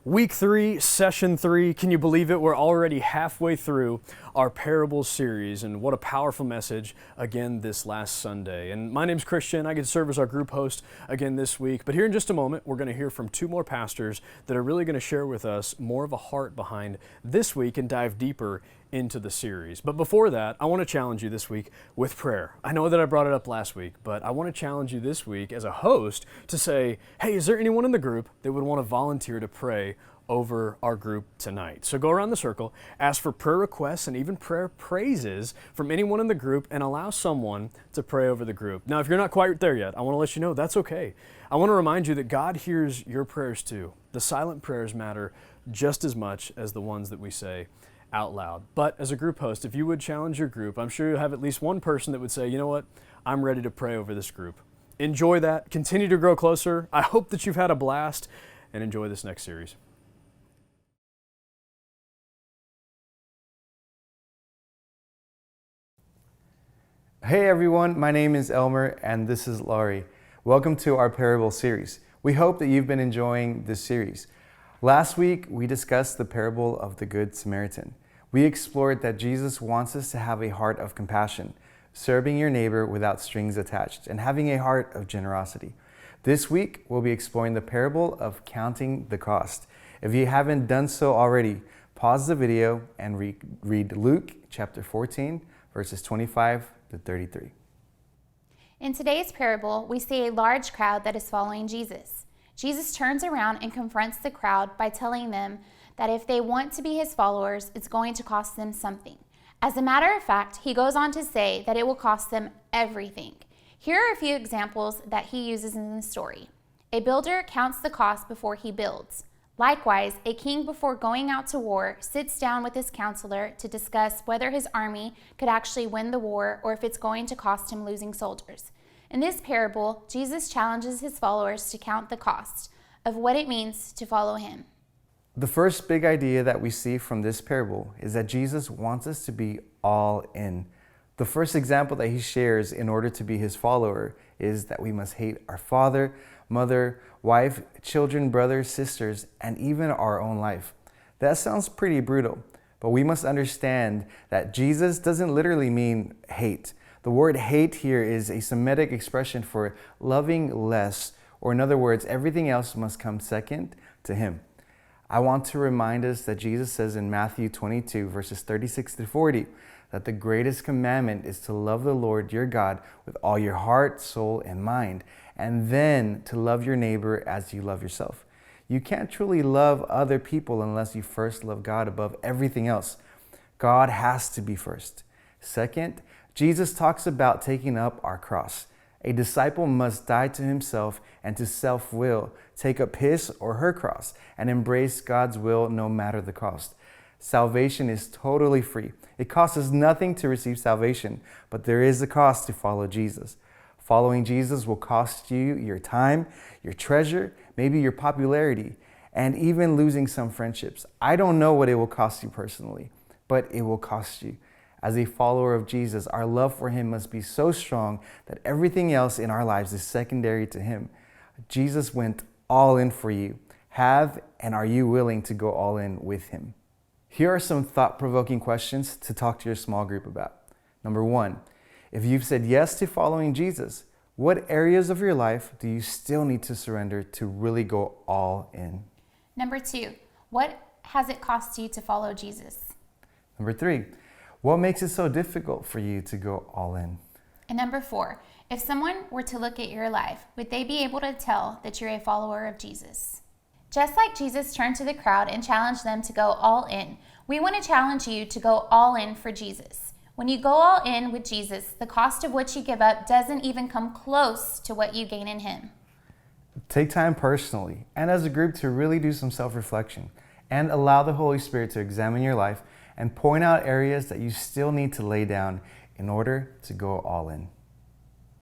Week 3, Session 3, can you believe it? We're already halfway through our Parables series, and what a powerful message again this last Sunday. And my name's Christian. I get to serve as our group host again this week. But here in just a moment, we're going to hear from two more pastors that are really going to share with us more of a heart behind this week and dive deeper into the series. But before that, I want to challenge you this week with prayer. I know that I brought it up last week, but I want to challenge you this week as a host to say, hey, is there anyone in the group that would want to volunteer to pray over our group tonight? So go around the circle, ask for prayer requests and even prayer praises from anyone in the group, and allow someone to pray over the group. Now, if you're not quite there yet, I want to let you know that's okay. I want to remind you that God hears your prayers too. The silent prayers matter just as much as the ones that we say out loud. But as a group host, if you would challenge your group, I'm sure you'll have at least one person that would say, you know what, I'm ready to pray over this group. Enjoy that. Continue to grow closer. I hope that you've had a blast, and enjoy this next series. Hey everyone, my name is Elmer and this is Laurie. Welcome to our Parable series. We hope that you've been enjoying this series. Last week, we discussed the parable of the Good Samaritan. We explored that Jesus wants us to have a heart of compassion, serving your neighbor without strings attached, and having a heart of generosity. This week, we'll be exploring the parable of counting the cost. If you haven't done so already, pause the video and read Luke chapter 14, verses 25 to 33. In today's parable, we see a large crowd that is following Jesus. Jesus turns around and confronts the crowd by telling them that if they want to be his followers, it's going to cost them something. As a matter of fact, he goes on to say that it will cost them everything. Here are a few examples that he uses in the story. A builder counts the cost before he builds. Likewise, a king before going out to war sits down with his counselor to discuss whether his army could actually win the war or if it's going to cost him losing soldiers. In this parable, Jesus challenges his followers to count the cost of what it means to follow him. The first big idea that we see from this parable is that Jesus wants us to be all in. The first example that he shares in order to be his follower is that we must hate our father, mother, wife, children, brothers, sisters, and even our own life. That sounds pretty brutal, but we must understand that Jesus doesn't literally mean hate. The word hate here is a Semitic expression for loving less, or in other words, everything else must come second to him. I want to remind us that Jesus says in Matthew 22, verses 36 to 40, that the greatest commandment is to love the Lord your God with all your heart, soul, and mind, and then to love your neighbor as you love yourself. You can't truly love other people unless you first love God above everything else. God has to be first. Second, Jesus talks about taking up our cross. A disciple must die to himself and to self-will, take up his or her cross, and embrace God's will no matter the cost. Salvation is totally free. It costs us nothing to receive salvation, but there is a cost to follow Jesus. Following Jesus will cost you your time, your treasure, maybe your popularity, and even losing some friendships. I don't know what it will cost you personally, but it will cost you. As a follower of Jesus, our love for him must be so strong that everything else in our lives is secondary to him. Jesus went all in for you. Have and are you willing to go all in with him? Here are some thought-provoking questions to talk to your small group about. Number 1, if you've said yes to following Jesus, what areas of your life do you still need to surrender to really go all in? Number 2, what has it cost you to follow Jesus? Number 3, what makes it so difficult for you to go all in? And number 4, if someone were to look at your life, would they be able to tell that you're a follower of Jesus? Just like Jesus turned to the crowd and challenged them to go all in, we want to challenge you to go all in for Jesus. When you go all in with Jesus, the cost of what you give up doesn't even come close to what you gain in him. Take time personally and as a group to really do some self-reflection and allow the Holy Spirit to examine your life and point out areas that you still need to lay down in order to go all in.